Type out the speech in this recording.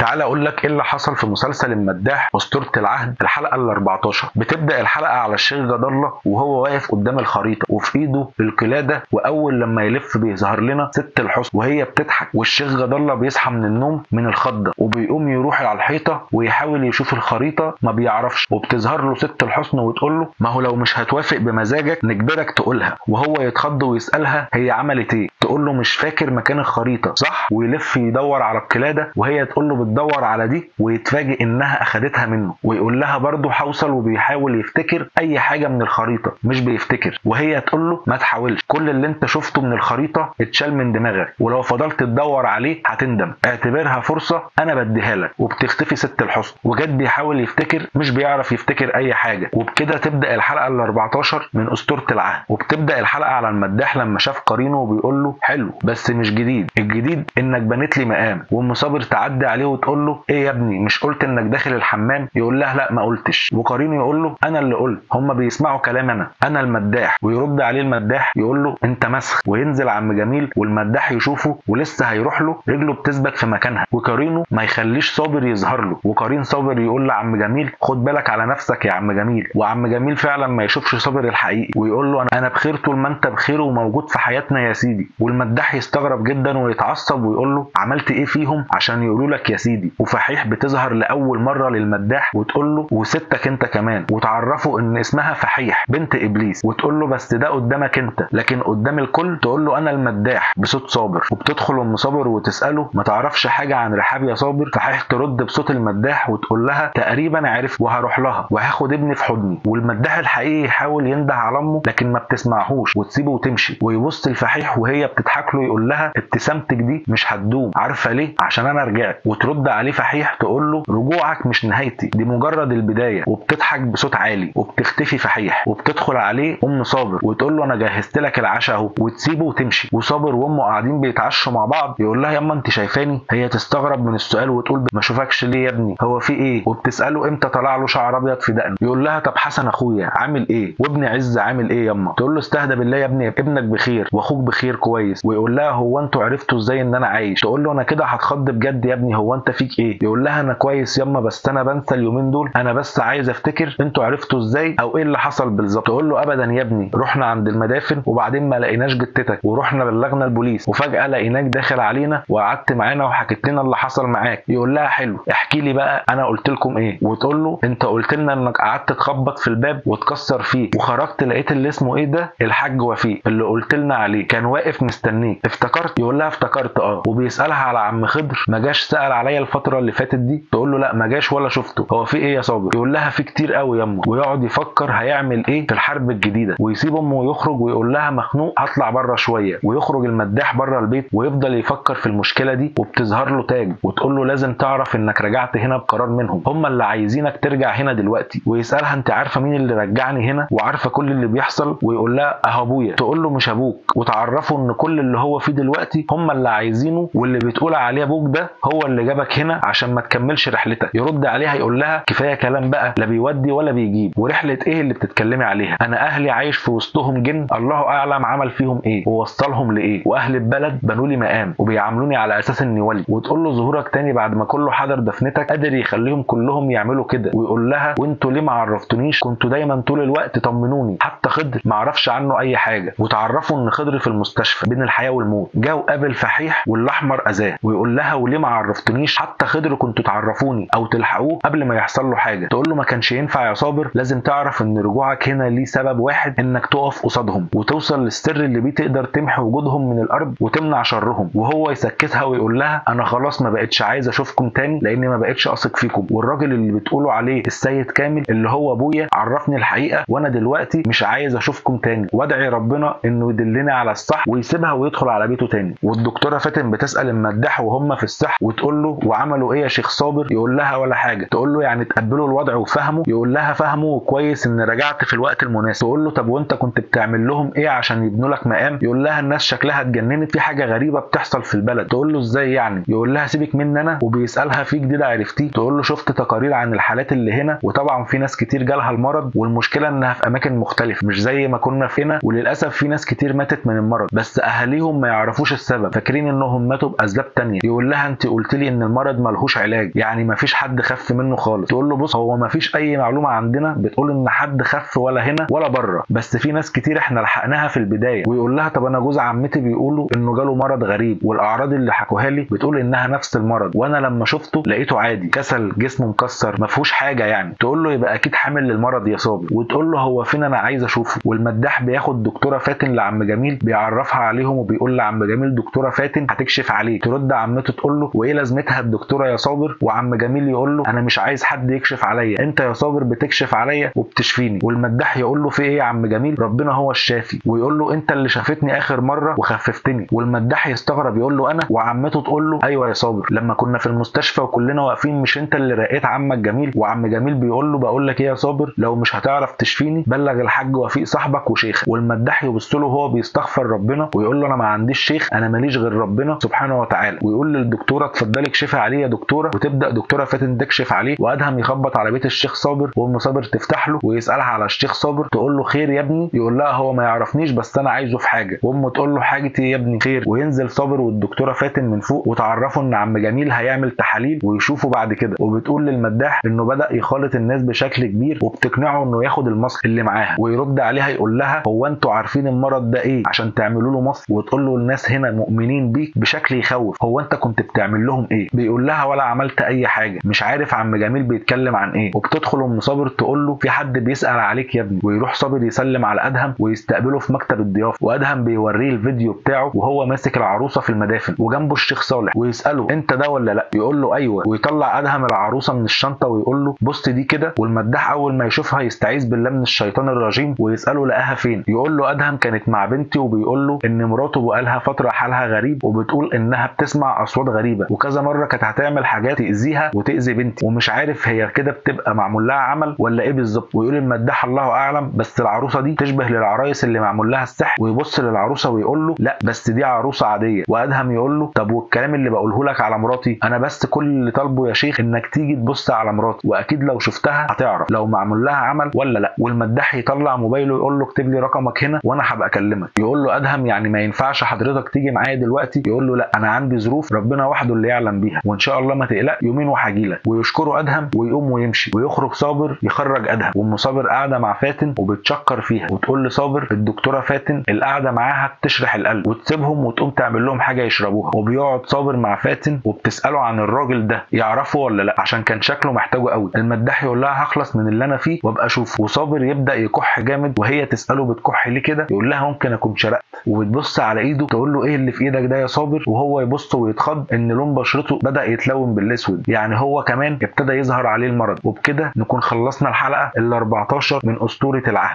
تعال اقول لك ايه اللي حصل في مسلسل المداح اسطورة العهد الحلقة ال 14. بتبدأ الحلقة على الشيخ جد الله وهو واقف قدام الخريطة وفي ايده القلادة، واول لما يلف بيظهر لنا ست الحسن وهي بتضحك، والشيخ جد الله بيصحى من النوم من الخضة وبيقوم يروح على الحيطة ويحاول يشوف الخريطة ما بيعرفش، وبتظهر له ست الحسن وتقول له ما هو لو مش هتوافق بمزاجك نجبرك تقولها، وهو يتخض ويسألها هي عملت ايه، تقول له مش فاكر مكان الخريطة صح، ويلف يدور على القلادة وهي تقول له بتدور على دي، ويتفاجئ انها اخدتها منه، ويقول لها برضه حوصل وبيحاول يفتكر اي حاجة من الخريطة مش بيفتكر، وهي تقول له ما تحاولش، كل اللي انت شفته من الخريطة اتشال من دماغك، ولو فضلت تدور عليه هتندم، اعتبرها فرصة انا بديها لك. وبتختفي ست الحسن وجد بيحاول يفتكر مش بيعرف يفتكر اي حاجة. وبكده تبدأ الحلقة ال 14 من اسطورة العهد. وبتبدأ الحلقة على المداح لما شاف قرينه وبيقول له حلو بس مش جديد، الجديد انك بنيت لي مقام. وام صابر تعدي عليه وتقول له ايه يا ابني مش قلت انك داخل الحمام؟ يقول لها لا ما قلتش. وقرينه يقول له انا اللي قلت، هم بيسمعوا كلام انا المداح. ويرد عليه المداح يقول له انت مسخ. وينزل عم جميل والمداح يشوفه ولسه هيروح له رجله بتثبت في مكانها، وقرينه ما يخليش صابر يظهر له، وقرين صابر يقول لعم جميل خد بالك على نفسك يا عم جميل. وعم جميل فعلا ما يشوفش صابر الحقيقي ويقول له انا بخير طول ما انت بخير وموجود في حياتنا يا سيدي. والمداح يستغرب جدا ويتعصب ويقول له عملت ايه فيهم عشان يقولوا لك يا سيدي. وفحيح بتظهر لاول مره للمداح وتقول له وستك انت كمان، وتعرفه ان اسمها فحيح بنت ابليس، وتقول له بس ده قدامك انت لكن قدام الكل تقول له انا المداح بصوت صابر. وبتدخل ام صابر وتساله ما تعرفش حاجه عن رحاب يا صابر؟ فحيح ترد بصوت المداح وتقول لها تقريبا عرف وهروح لها وهاخد ابني في حضني. والمداح الحقيقي يحاول ينده على امه لكن ما بتسمعهوش وتسيبه وتمشي، ويبص الفحيح وهي بتضحك له يقول لها ابتسامتك دي مش هتدوم، عارفه ليه؟ عشان انا رجعت. وترد عليه فحيح تقول له رجوعك مش نهايتي، دي مجرد البدايه. وبتضحك بصوت عالي وبتختفي فحيح. وبتدخل عليه ام صابر وتقول له انا جهزت لك العشاء اهو، وتسيبه وتمشي. وصابر وامه قاعدين بيتعشوا مع بعض يقول لها ياما انت شايفاني؟ هي تستغرب من السؤال وتقول ما اشوفكش ليه يا ابني هو في ايه؟ وبتساله امتى طلع له شعر ابيض في دقنه؟ يقول لها طب حسن اخويا عامل ايه؟ وابن عز عامل ايه ياما؟ تقول له استهدى بالله يا ابني ابنك بخير واخوك بخير كويس. ويقول لها هو انتوا عرفتوا ازاي ان انا عايش؟ تقول له انا كده هتخض بجد يا ابني هو انت فيك ايه؟ يقول لها انا كويس ياما بس انا بنسى اليومين دول، انا بس عايز افتكر انتوا عرفتوا ازاي او ايه اللي حصل بالظبط. تقول له ابدا يا ابني رحنا عند المدافن وبعدين ما لقيناش جتتك ورحنا بلغنا البوليس وفجاه لقيناك داخل علينا وقعدت معانا وحكيت لنا اللي حصل معاك. يقول لها حلو احكي لي بقى انا قلت لكم ايه؟ وتقول له انت قلت لنا انك قعدت تخبط في الباب وتكسر فيه وخرجت لقيت اللي اسمه ايه ده الحاج وفيق اللي قلت لنا عليه كان واقف مستنيك، افتكرت؟ يقول لها افتكرت اه. وبيسالها على عم خضر ما جاش سال عليا الفتره اللي فاتت دي؟ تقول له لا ما جاش ولا شفته، هو في ايه يا صابر؟ يقول لها في كتير قوي ياما. ويقعد يفكر هيعمل ايه في الحرب الجديده، ويسيب امه ويخرج ويقول لها مخنوق هطلع بره شويه. ويخرج المداح بره البيت ويفضل يفكر في المشكله دي. وبتظهر له تاج وتقول له لازم تعرف انك رجعت هنا بقرار منهم، هم اللي عايزينك ترجع هنا دلوقتي. ويسالها انت عارفه مين اللي رجعني هنا وعارفه كل اللي بيحصل؟ ويقول لها اهو ابويا. تقول له مش ابوك، وتعرفه ان كل اللي هو فيه دلوقتي هم اللي عايزينه، واللي بتقول عليه ابوك ده هو اللي جابك هنا عشان ما تكملش رحلتك. يرد عليها يقول لها كفايه كلام بقى، لا بيودي ولا بيجيب، ورحله ايه اللي بتتكلمي عليها؟ انا اهلي عايش في وسطهم جن الله اعلم عمل فيهم ايه ووصلهم لايه، واهل البلد بنوا لي مقام وبيعاملوني على اساس اني ولي. وتقول له ظهورك تاني بعد ما كله حضر دفنتك قادر يخليهم كلهم يعملوا كده. ويقول لها وانتوا ليه ما عرفتونيش؟ كنتوا دايما طول الوقت طمنوني، حتى خضر ما عرفش عنه اي حاجه. وتعرفوا ان خضر في المستشفى بين الحياه والموت، جا وقابل فحيح والاحمر اذاه. ويقول لها وليه ما عرفتونيش؟ حتى خضر كنتوا تعرفوني او تلحقوه قبل ما يحصل له حاجه. تقول له ما كانش ينفع يا صابر، لازم تعرف ان رجوعك هنا ليه سبب واحد، انك تقف قصادهم وتوصل للسر اللي بيه تقدر تمحي وجودهم من الارض وتمنع شرهم. وهو يسكتها ويقول لها انا خلاص ما بقتش عايز اشوفكم تاني لاني ما بقتش اثق فيكم، والراجل اللي بتقولوا عليه السيد كامل اللي هو ابويا عرفني الحقيقه وانا دلوقتي مش عايز اشوفكم تاني، وادعي ربنا انه يدلني على الصح ويسيبها ويدخل على بيته تاني. والدكتوره فاتن بتسال المداح وهم في السحر وتقول له وعملوا ايه يا شيخ صابر؟ يقول لها ولا حاجه. تقول له يعني تقبلوا الوضع وفهموا؟ يقول لها فهموا وكويس ان رجعت في الوقت المناسب. تقول له طب وانت كنت بتعمل لهم ايه عشان يبنوا لك مقام؟ يقول لها الناس شكلها اتجننت، في حاجه غريبه بتحصل في البلد. تقول له ازاي يعني؟ يقول لها سيبك مني انا. وبيسالها في جديد عرفتيه؟ تقول له شفت تقارير عن الحالات اللي هنا وطبعا في ناس كتير جالها المرض، والمشكله انها في اماكن مختلفه مش زي ما كنا في هنا، وللاسف في ناس كتير ماتت من المرض بس اهاليهم ما يعرفوش السبب، فاكرين انهم ماتوا باسباب تانية. يقول لها انت قلت لي ان مرض ملهوش علاج، يعني مفيش حد خف منه خالص. تقول له بص، هو مفيش اي معلومه عندنا بتقول ان حد خف ولا هنا ولا بره، بس في ناس كتير احنا لحقناها في البدايه. ويقول لها طب انا جوز عمتي بيقولوا انه جاله مرض غريب، والاعراض اللي حكوها لي بتقول انها نفس المرض، وانا لما شفته لقيته عادي، كسل، جسمه مكسر، ما فيهوش حاجه يعني. تقول له يبقى اكيد حامل للمرض يا صابر. وتقول له هو فين، انا عايز اشوفه. والمداح بياخد دكتوره فاتن لعم جميل، بيعرفها عليهم وبيقول لعم جميل دكتوره فاتن هتكشف عليه. ترد عمته تقول له وايه لازمتها الدكتوره يا صابر؟ وعم جميل يقول له انا مش عايز حد يكشف عليا، انت يا صابر بتكشف عليا وبتشفيني. والمداح يقول له في ايه يا عم جميل، ربنا هو الشافي. ويقول له انت اللي شافتني اخر مره وخففتني. والمداح يستغرب يقول له انا؟ وعمته تقول له ايوه يا صابر، لما كنا في المستشفى وكلنا واقفين مش انت اللي رقيت عمك جميل؟ وعم جميل بيقول له بقول لك ايه يا صابر، لو مش هتعرف تشفيني بلغ الحاج وفيق صاحبك وشيخك. والمداح يبص له وهو بيستغفر ربنا ويقول له انا ما عنديش شيخ، انا ماليش غير ربنا سبحانه وتعالى. ويقول للدكتوره اتفضلي اكشفي عليه يا دكتوره. وتبدا دكتوره فاتن تكشف عليه، وادهم يخبط على بيت الشيخ صابر، وام صابر تفتح له ويسالها على الشيخ صابر. تقول له خير يا ابني؟ يقول لها هو ما يعرفنيش بس انا عايزه في حاجه. وامه تقول له حاجتي يا ابني خير. وينزل صابر والدكتوره فاتن من فوق وتعرفوا ان عم جميل هيعمل تحاليل ويشوفوا بعد كده. وبتقول للمداح انه بدا يخالط الناس بشكل كبير، وبتقنعه انه ياخد المصل اللي معاها. ويرد عليها يقول لها هو انتوا عارفين المرض ده ايه عشان تعملوا له مصل؟ وتقول له الناس هنا مؤمنين بيك بشكل يخوف، هو انت كنت بتعمل لهم ايه؟ بيقول لها ولا عملت اي حاجه، مش عارف عم جميل بيتكلم عن ايه. وبتدخل ام صابر تقول له في حد بيسال عليك يا ابني. ويروح صابر يسلم على ادهم ويستقبله في مكتب الضيافه، وادهم بيوريه الفيديو بتاعه وهو ماسك العروسه في المدافن وجنبه الشيخ صالح، ويساله انت ده ولا لا؟ يقول له ايوه. ويطلع ادهم العروسه من الشنطه ويقول له بص دي كده. والمداح اول ما يشوفها يستعيذ بالله من الشيطان الرجيم، ويساله لقاها فين؟ يقول له ادهم كانت مع بنتي، وبيقول له ان مراته بقالها فتره حالها غريب، وبتقول انها بتسمع اصوات غريبه، وكذا مره كانت هتعمل حاجات تاذيها وتاذي بنتي، ومش عارف هي كده بتبقى معمول لها عمل ولا ايه بالظبط. ويقول المداح الله اعلم، بس العروسه دي تشبه للعرايس اللي معمول لها السحر. ويبص للعروسه ويقول له لا بس دي عروسه عاديه. وادهم يقول له طب والكلام اللي بقوله لك على مراتي؟ انا بس كل اللي طالبه يا شيخ انك تيجي تبص على مراتي، واكيد لو شفتها هتعرف لو معمول لها عمل ولا لا. والمداح يطلع موبايله يقول له اكتب لي رقمك هنا وانا هبقى اكلمك. يقول له ادهم يعني ما ينفعش حضرتك تيجي معايا دلوقتي؟ يقول له لا انا عندي ظروف ربنا وحده اللي يعلم بيها، وان شاء الله ما تقلق يومين وهجيلك. ويشكره ادهم ويقوم ويمشي. ويخرج صابر يخرج ادهم، وام صابر قاعده مع فاتن وبتشكر فيها، وتقول لصابر الدكتوره فاتن القعده معاها بتشرح القلب، وتسيبهم وتقوم تعمل لهم حاجه يشربوها. وبيقعد صابر مع فاتن وبتساله عن الراجل ده يعرفه ولا لا عشان كان شكله محتاجه قوي. المداح يقول لها هخلص من اللي انا فيه وابقى اشوفه. وصابر يبدا يكح جامد، وهي تساله بتكح ليه كده؟ يقول لها ممكن اكون شرقت. وبتبص على ايده تقول له ايه اللي في ايدك ده يا صابر؟ وهو يبص ويتخض ان لون بشرته بدا يتلون بالاسود، يعني هو كمان ابتدى يظهر عليه المرض. وبكده نكون خلصنا الحلقه ال 14 من اسطوره العهد.